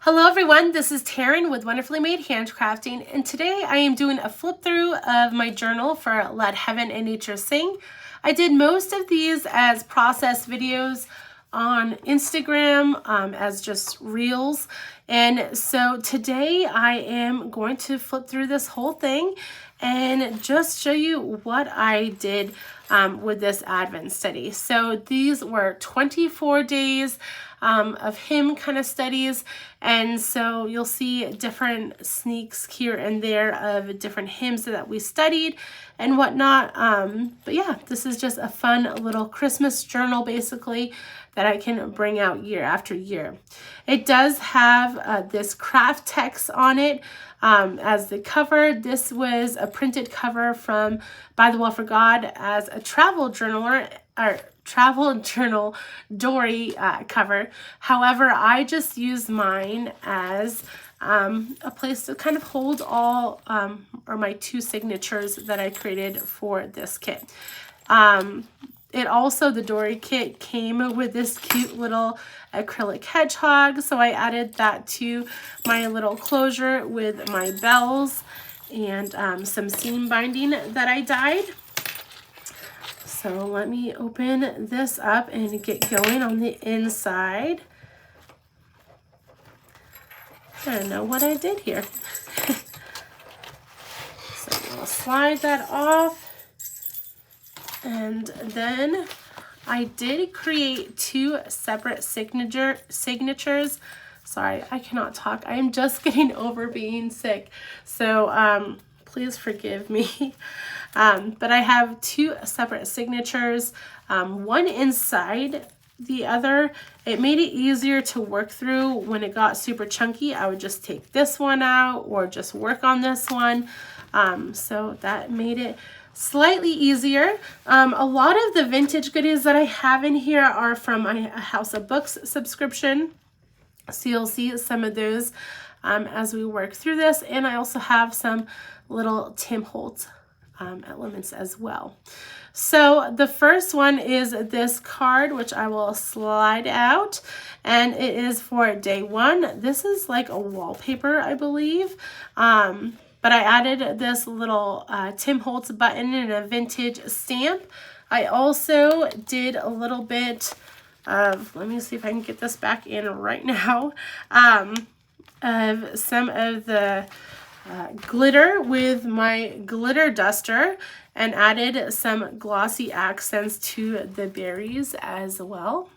Hello everyone, this is Taryn with Wonderfully Made Handcrafting, and today I am doing a flip through of my journal for Let Heaven and Nature Sing. I did most of these as process videos on Instagram as just reels, and so today I am going to flip through this whole thing and just show you what I did with this Advent study. So these were 24 days of hymn kind of studies, and so you'll see different sneaks here and there of different hymns that we studied and whatnot. But yeah, this is just a fun little Christmas journal basically that I can bring out year after year. It does have this craft text on it as the cover. This was a printed cover from By the Well for God as a travel journaler or travel journal Dory cover. However, I just used mine as a place to kind of hold all or my two signatures that I created for this kit. It also, the Dory kit came with this cute little acrylic hedgehog, so I added that to my little closure with my bells and some seam binding that I dyed. So let me open this up and get going on the inside. I don't know what I did here. So I'll slide that off. And then I did create two separate signatures. Sorry, I cannot talk. I am just getting over being sick. So please forgive me. But I have two separate signatures, one inside the other. It made it easier to work through when it got super chunky. I would just take this one out or just work on this one. So that made it slightly easier. A lot of the vintage goodies that I have in here are from my House of Books subscription. So you'll see some of those as we work through this. And I also have some little Tim Holtz elements as well. So the first one is this card, which I will slide out, and it is for day one. This is like a wallpaper, I believe. But I added this little Tim Holtz button and a vintage stamp. I also did a little bit of, let me see if I can get this back in right now, of some of the glitter with my glitter duster and added some glossy accents to the berries as well.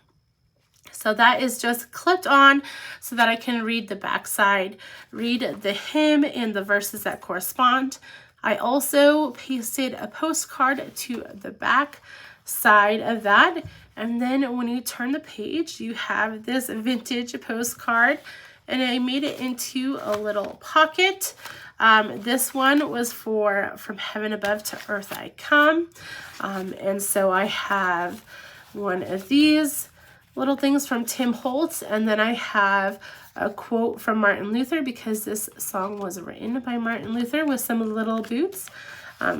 So that is just clipped on so that I can read the back side, read the hymn and the verses that correspond. I also pasted a postcard to the back side of that. And then when you turn the page, you have this vintage postcard, and I made it into a little pocket. This one was for From Heaven Above to Earth I Come. And so I have one of these little things from Tim Holtz, and then I have a quote from Martin Luther, because this song was written by Martin Luther with some little boots.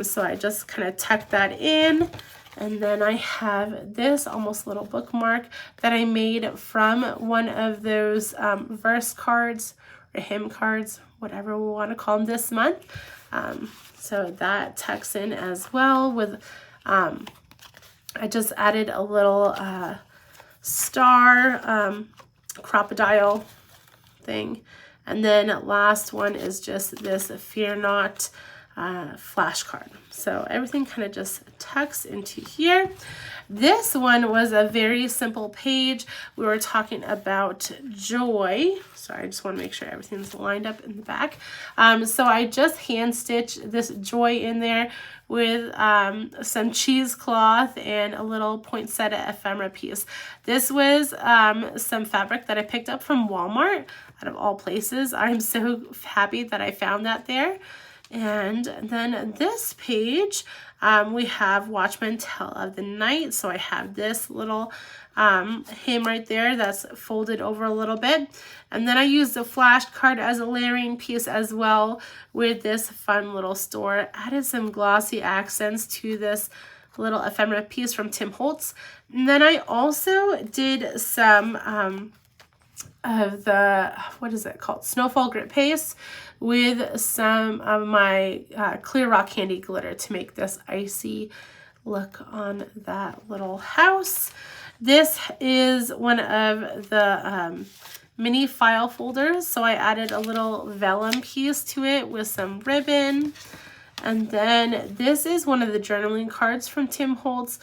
So I just kind of tucked that in. And then I have this almost little bookmark that I made from one of those verse cards or hymn cards, whatever we want to call them this month. So that tucks in as well with, I just added a little star crocodile thing. And then last one is just this Fear Not flashcard. So everything kind of just tucks into here. This one was a very simple page. We were talking about joy. Sorry, I just want to make sure everything's lined up in the back. So I just hand stitched this joy in there with some cheesecloth and a little poinsettia ephemera piece. This was some fabric that I picked up from Walmart, out of all places. I'm so happy that I found that there. And then this page, we have Watchmen Tell of the Night. So I have this little hymn right there that's folded over a little bit. And then I used the flashcard as a layering piece as well with this fun little store. Added some glossy accents to this little ephemera piece from Tim Holtz. And then I also did some of the, what is it called? Snowfall Grit Paste with some of my clear rock candy glitter to make this icy look on that little house. This is one of the mini file folders. So I added a little vellum piece to it with some ribbon. And then this is one of the journaling cards from Tim Holtz,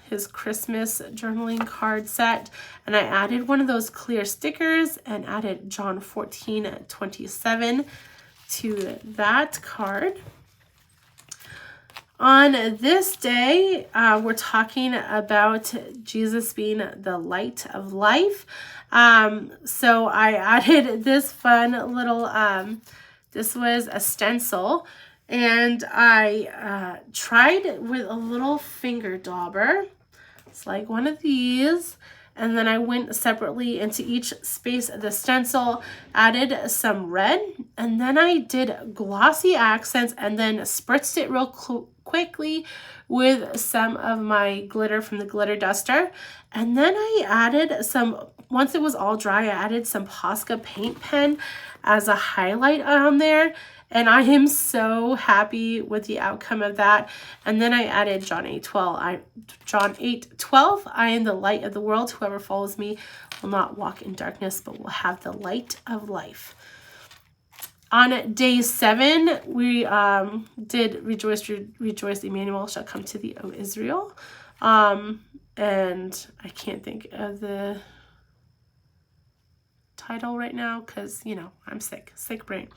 his Christmas journaling card set. And I added one of those clear stickers and added John 14:27 to that card. On this day, we're talking about Jesus being the light of life. So I added this fun little, this was a stencil. And I tried with a little finger dauber. It's like one of these. And then I went separately into each space of the stencil, added some red, and then I did glossy accents and then spritzed it real quickly with some of my glitter from the glitter duster. And then I added some, once it was all dry, I added some Posca paint pen as a highlight on there. And I am so happy with the outcome of that. And then I added John 8:12. I am the light of the world. Whoever follows me will not walk in darkness, but will have the light of life. On day 7, we did Rejoice, Rejoice, Emmanuel shall come to thee, O Israel. And I can't think of the title right now because, you know, I'm sick brain.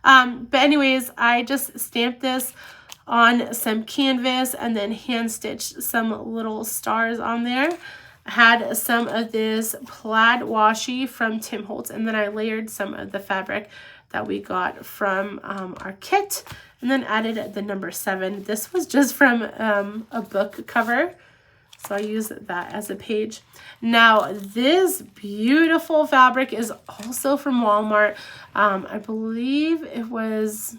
But anyways, I just stamped this on some canvas and then hand stitched some little stars on there. I had some of this plaid washi from Tim Holtz, and then I layered some of the fabric that we got from our kit, and then added the number 7. This was just from a book cover. So I use that as a page. Now this beautiful fabric is also from Walmart. I believe it was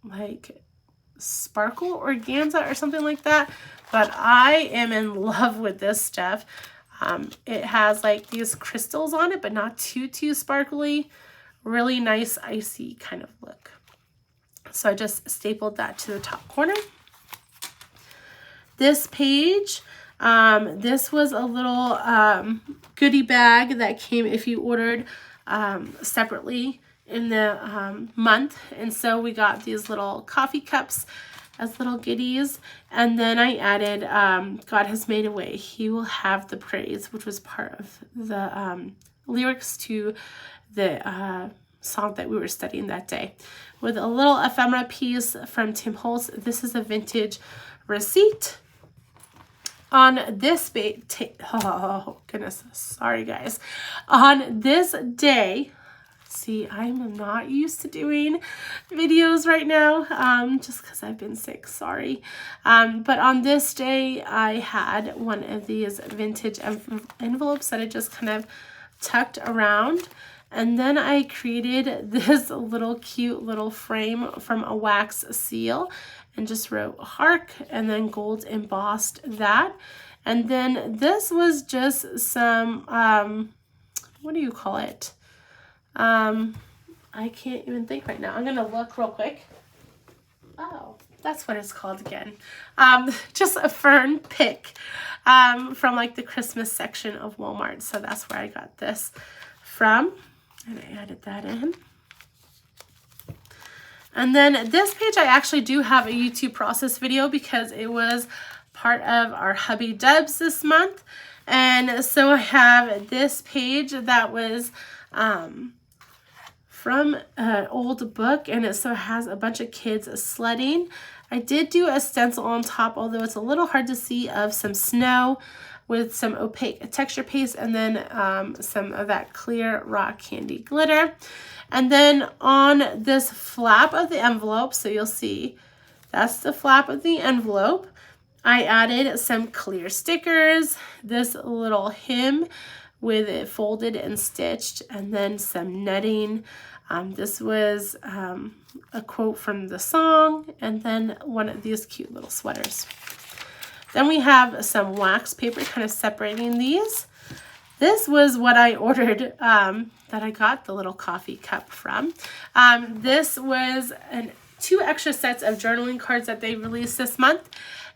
like sparkle organza or something like that. But I am in love with this stuff. It has like these crystals on it, but not too sparkly. Really nice icy kind of look. So I just stapled that to the top corner. This page, this was a little goodie bag that came if you ordered separately in the month. And so we got these little coffee cups as little goodies. And then I added God has made a way, he will have the praise, which was part of the lyrics to the song that we were studying that day. With a little ephemera piece from Tim Holtz. This is a vintage receipt. On this oh goodness, sorry guys. On this day, see, I'm not used to doing videos right now, just because I've been sick, sorry. But on this day, I had one of these vintage envelopes that I just kind of tucked around. And then I created this little cute little frame from a wax seal and just wrote Hark and then gold embossed that. And then this was just some, what do you call it? I can't even think right now. I'm going to look real quick. Oh, that's what it's called again. Just a fern pick from like the Christmas section of Walmart. So that's where I got this from. And I added that in. And then this page, I actually do have a YouTube process video because it was part of our Hubby Dubs this month. And so I have this page that was from an old book, and it so has a bunch of kids sledding. I did do a stencil on top, although it's a little hard to see, of some snow with some opaque texture paste, and then some of that clear rock candy glitter. And then on this flap of the envelope, so you'll see that's the flap of the envelope, I added some clear stickers, this little hymn with it folded and stitched, and then some netting. This was a quote from the song, and then one of these cute little sweaters. Then we have some wax paper kind of separating these. this was what I ordered that I got the little coffee cup from. This was 2 extra sets of journaling cards that they released this month.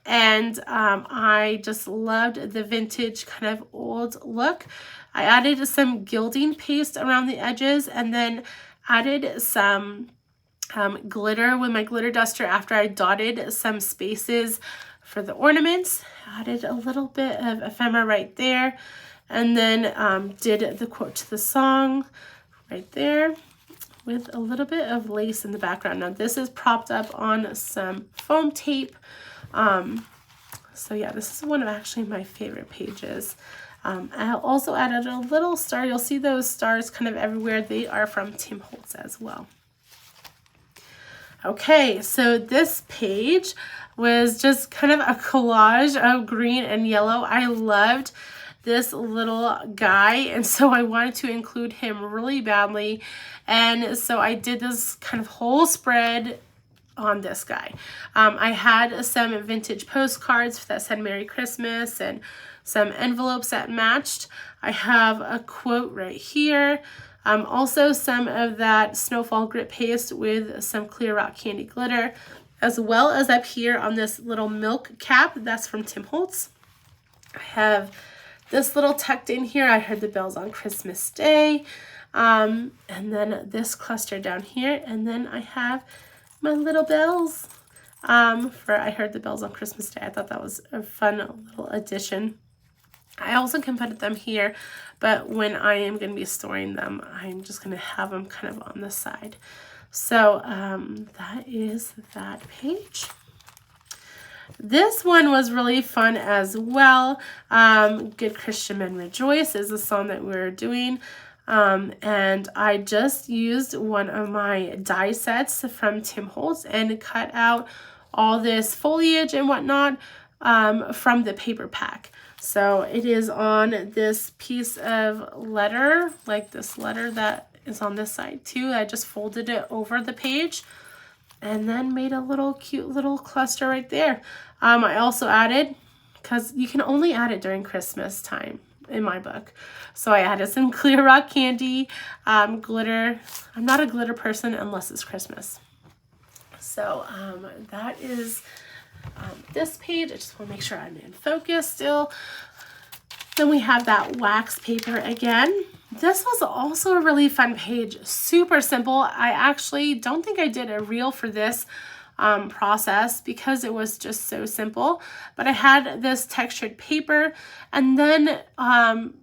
And I just loved the vintage kind of old look. I added some gilding paste around the edges and then added some glitter with my glitter duster after I dotted some spaces for the ornaments. Added a little bit of ephemera right there, and then did the quote to the song right there with a little bit of lace in the background. Now this is propped up on some foam tape. So yeah, this is one of actually my favorite pages. I also added a little star. You'll see those stars kind of everywhere. They are from Tim Holtz as well. Okay, so this page was just kind of a collage of green and yellow. I loved this little guy, and so I wanted to include him really badly. And so I did this kind of whole spread on this guy. I had some vintage postcards that said Merry Christmas and some envelopes that matched. I have a quote right here. Also some of that snowfall grit paste with some clear rock candy glitter, as well as up here on this little milk cap that's from Tim Holtz. I have this little tucked in here. I heard the bells on Christmas Day. And then this cluster down here. And then I have my little bells for I heard the bells on Christmas Day. I thought that was a fun little addition. I also can put them here, but when I am going to be storing them, I'm just going to have them kind of on the side. So that is that page. This one was really fun as well. Good Christian Men Rejoice is the song that we're doing. And I just used one of my die sets from Tim Holtz and cut out all this foliage and whatnot from the paper pack. So it is on this piece of letter, like this letter that is on this side too. I just folded it over the page and then made a little cute little cluster right there. I also added, because you can only add it during Christmas time in my book. So I added some clear rock candy, glitter. I'm not a glitter person unless it's Christmas. So that is this page. I just want to make sure I'm in focus still. Then we have that wax paper again. This was also a really fun page. Super simple. I actually don't think I did a reel for this process because it was just so simple. But I had this textured paper, and then during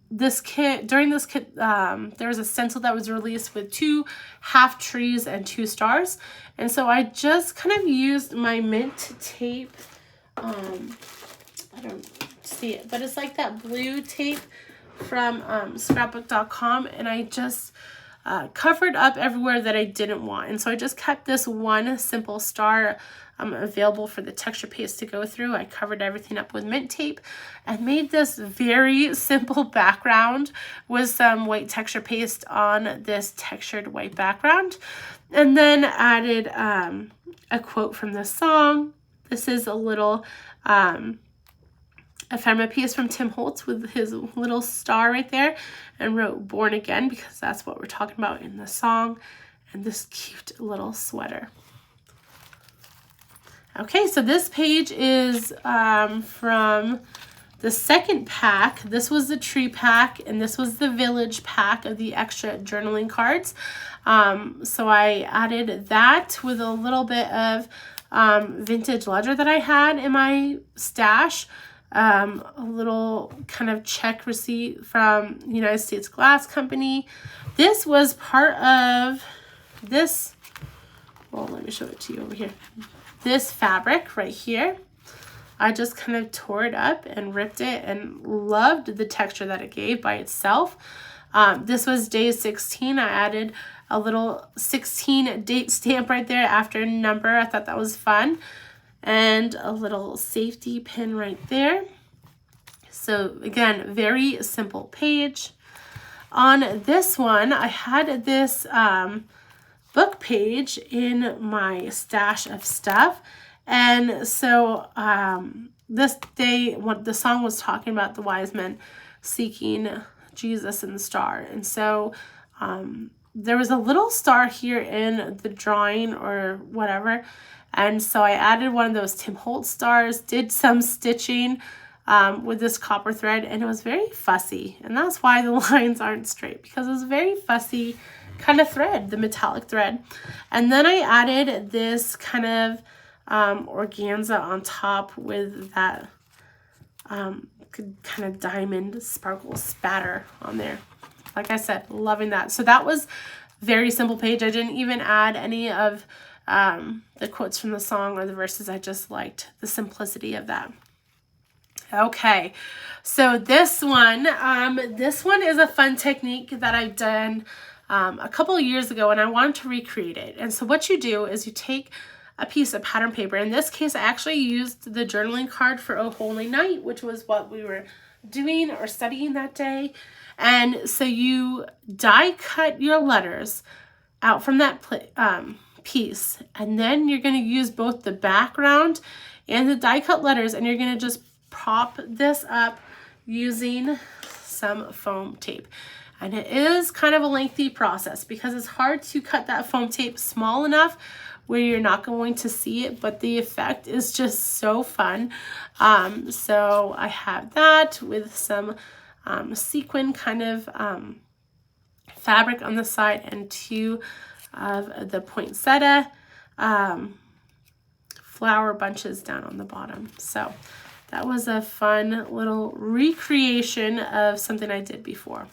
this kit, there was a stencil that was released with 2 half trees and 2 stars. And so I just kind of used my mint tape. I don't see it, but it's like that blue tape from scrapbook.com. And I just covered up everywhere that I didn't want. And so I just kept this one simple star available for the texture paste to go through. I covered everything up with mint tape and made this very simple background with some white texture paste on this textured white background. And then added a quote from the song. This is a little ephemera piece from Tim Holtz with his little star right there, and wrote Born Again because that's what we're talking about in the song, and this cute little sweater. Okay, so this page is from the second pack. This was the tree pack, and this was the village pack of the extra journaling cards. So I added that with a little bit of vintage ledger that I had in my stash. A little kind of check receipt from United States Glass Company. This was part of this, well, let me show it to you over here. This fabric right here. I just kind of tore it up and ripped it and loved the texture that it gave by itself. This was day 16. I added a little 16 date stamp right there after number. I thought that was fun. And a little safety pin right there. So again, very simple page. On this one, I had this book page in my stash of stuff. And so this day, what the song was talking about, the wise men seeking Jesus in the star. And so there was a little star here in the drawing or whatever. And so I added one of those Tim Holtz stars, did some stitching with this copper thread, and it was very fussy. And that's why the lines aren't straight, because it was very fussy kind of thread, the metallic thread. And then I added this kind of organza on top with that kind of diamond sparkle spatter on there. Like I said, loving that. So that was very simple page. I didn't even add any of the quotes from the song or the verses. I just liked the simplicity of that. Okay, so this one is a fun technique that I've done a couple of years ago, and I wanted to recreate it. And so what you do is you take a piece of pattern paper. In this case, I actually used the journaling card for Oh Holy Night, which was what we were doing or studying that day. And so you die cut your letters out from that piece, and then you're going to use both the background and the die cut letters, and you're going to just prop this up using some foam tape. And it is kind of a lengthy process because it's hard to cut that foam tape small enough where you're not going to see it, but the effect is just so fun. So I have that with some sequin kind of fabric on the side and two of the poinsettia flower bunches down on the bottom. So that was a fun little recreation of something I did before.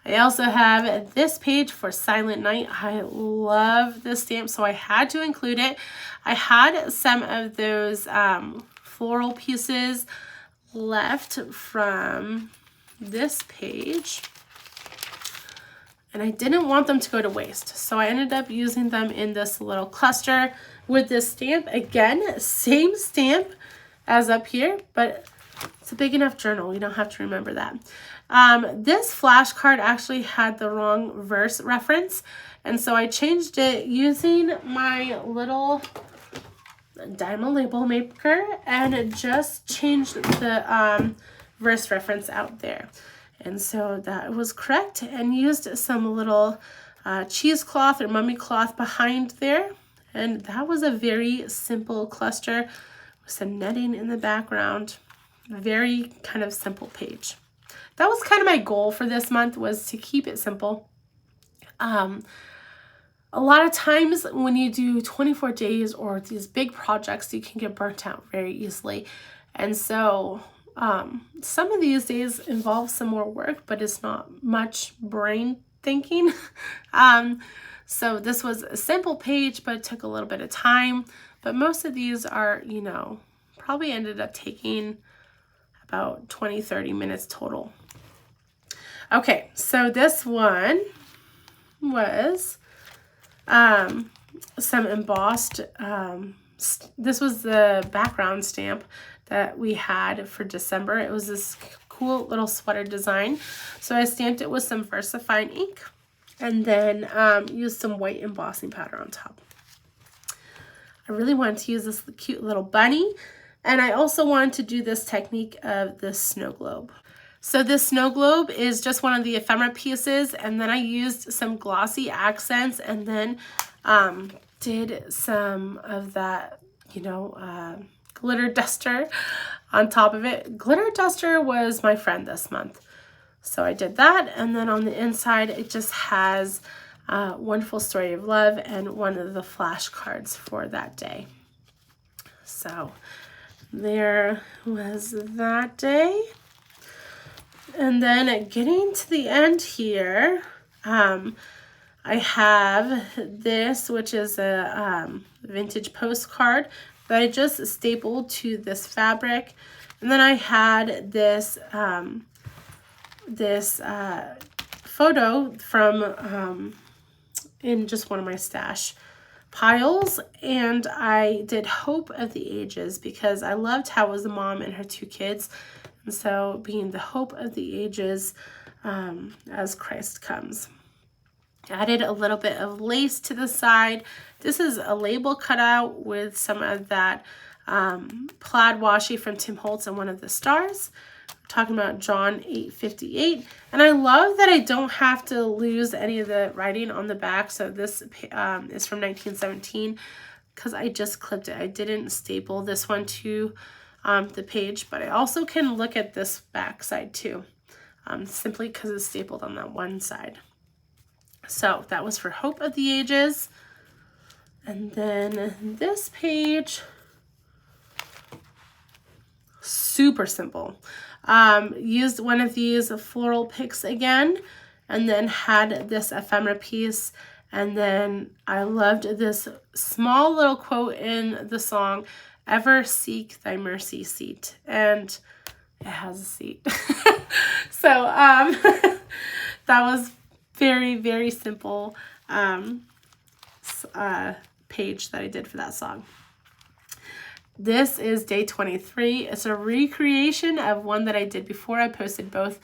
I also have this page for Silent Night. I love this stamp, so I had to include it. I had some of those floral pieces left from this page, and I didn't want them to go to waste, so I ended up using them in this little cluster with this stamp. Again, same stamp as up here, but it's a big enough journal, you don't have to remember that. This flashcard actually had the wrong verse reference, and so I changed it using my little diamond label maker and just changed the verse reference out there. And so that was correct, and used some little cheesecloth or mummy cloth behind there. And that was a very simple cluster with some netting in the background. Very kind of simple page. That was kind of my goal for this month, was to keep it simple. A lot of times when you do 24 days or these big projects, you can get burnt out very easily. And so some of these days involve some more work, but it's not much brain thinking. So this was a simple page, but it took a little bit of time. But most of these are, you know, probably ended up taking about 20-30 minutes total. Okay, so this one was some embossed, this was the background stamp that we had for December. It was this cool little sweater design. So I stamped it with some VersaFine ink and then used some white embossing powder on top. I really wanted to use this cute little bunny, and I also wanted to do this technique of the snow globe. So this snow globe is just one of the ephemera pieces, and then I used some glossy accents and then did some of that, you know, glitter duster on top of it. Glitter duster was my friend this month. So I did that, and then on the inside it just has Wonderful Story of Love and one of the flashcards for that day. So there was that day. And then getting to the end here, I have this, which is a vintage postcard that I just stapled to this fabric. And then I had this photo from in just one of my stash piles, and I did Hope of the Ages because I loved how it was a mom and her two kids. And so being the hope of the ages as Christ comes. Added a little bit of lace to the side. This is a label cutout with some of that plaid washi from Tim Holtz and one of the stars. talking about John 8:58. And I love that I don't have to lose any of the writing on the back. So this is from 1917 because I just clipped it. I didn't staple this one to the page, but I also can look at this back side too, simply because it's stapled on that one side. So that was for Hope of the Ages. And then this page, super simple. Used one of these floral picks again, and then had this ephemera piece. And then I loved this small little quote in the song, "Ever seek thy mercy seat." And it has a seat. So that was very, very simple page that I did for that song. This is day 23. It's a recreation of one that I did before. I posted both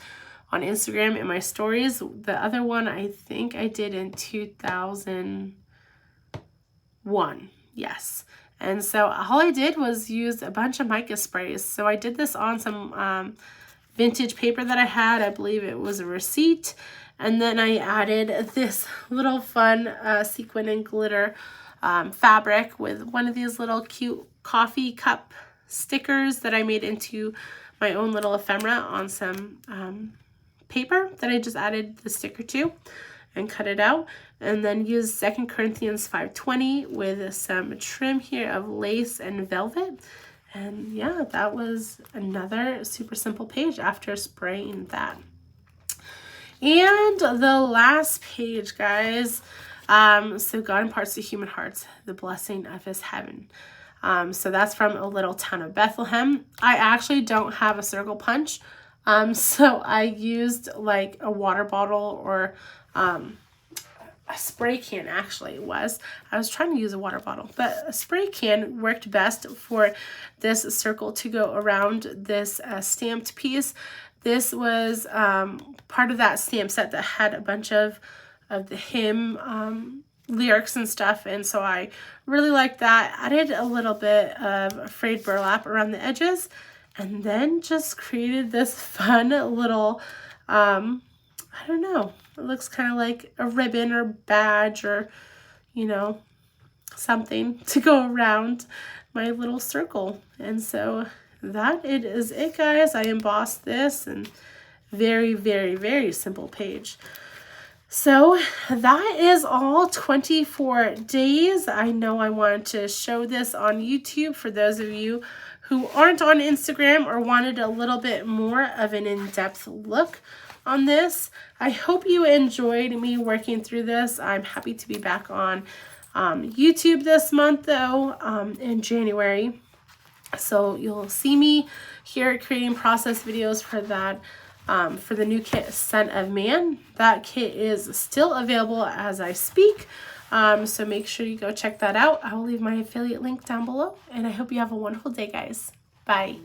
on Instagram and my stories. The other one I think I did in 2001. Yes. And so all I did was use a bunch of mica sprays. So I did this on some vintage paper that I had. I believe it was a receipt. And then I added this little fun sequin and glitter fabric with one of these little cute coffee cup stickers that I made into my own little ephemera on some paper that I just added the sticker to and cut it out. And then used 2 Corinthians 5:20 with some trim here of lace and velvet. And yeah, that was another super simple page after spraying that. And the last page, guys, so God imparts to human hearts the blessing of his heaven. So that's from A Little Town of Bethlehem. I actually don't have a circle punch, so I used like a water bottle or a spray can. Actually, I was trying to use a water bottle, but a spray can worked best for this circle to go around this stamped piece. This was part of that stamp set that had a bunch of the hymn lyrics and stuff, and so I really liked that. Added a little bit of frayed burlap around the edges, and then just created this fun little, I don't know, it looks kind of like a ribbon or badge or, you know, something to go around my little circle. And so that it is it, guys. I embossed this, and very, very, very simple page. So that is all 24 days. I know I wanted to show this on YouTube for those of you who aren't on Instagram or wanted a little bit more of an in-depth look on this. I hope you enjoyed me working through this. I'm happy to be back on YouTube this month, though, in January. So you'll see me here creating process videos for that, for the new kit, Son of Man. That kit is still available as I speak. So make sure you go check that out. I will leave my affiliate link down below, and I hope you have a wonderful day, guys. Bye.